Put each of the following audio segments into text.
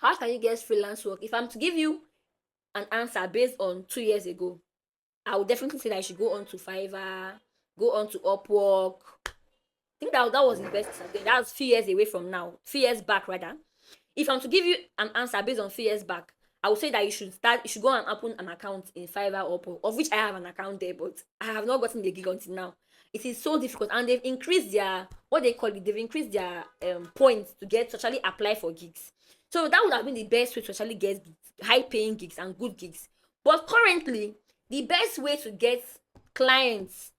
How can you get freelance work? If I'm to give you an answer based on 2 years ago, I would definitely say that you should go on to Fiverr, go on to Upwork. I think that was the best thing. That's few years away from now, few years back rather. If I'm to give you an answer based on few years back, I would say that you should go and open an account in Fiverr or Upwork, of which I have an account there, but I have not gotten the gig until now. It is so difficult, and they've increased their what they call it. They've increased their points to get to actually apply for gigs. So that would have been the best way to actually get high paying gigs and good gigs. But currently, the best way to get clients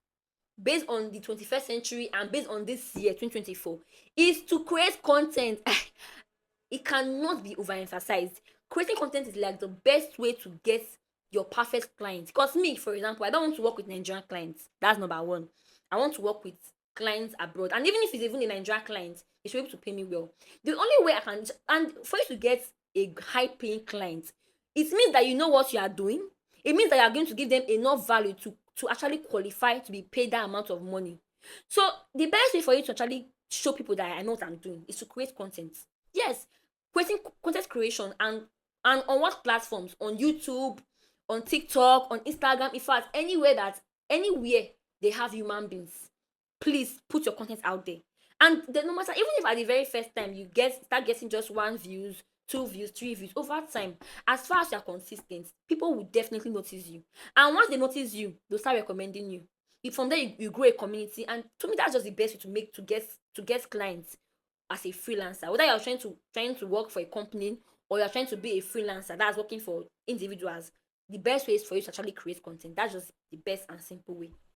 based on the 21st century and based on this year 2024 is to create content. It cannot be overemphasized. Creating content is like the best way to get your perfect client. Because me, for example, I don't want to work with Nigerian clients. That's number one. I want to work with clients abroad. And even if it's even a Nigerian client, they should be able to pay me well. The only way I can, and for you to get a high paying client, it means that you know what you are doing. It means that you are going to give them enough value to actually qualify to be paid that amount of money. So the best way for you to actually show people that I know what I'm doing is to create content. Yes, creating content creation, and on what platforms? On YouTube, on TikTok, on Instagram, in fact, anywhere they have human beings, please put your content out there. And then no matter, even if at the very first time you start getting just 1 views, 2 views, 3 views, over time, as far as you're consistent, people will definitely notice you. And once they notice you, they'll start recommending you. If from there you grow a community, and to me that's just the best way to get clients as a freelancer. Whether you're trying to work for a company, or you're trying to be a freelancer that's working for individuals, the best way is for you to actually create content. That's just the best and simple way.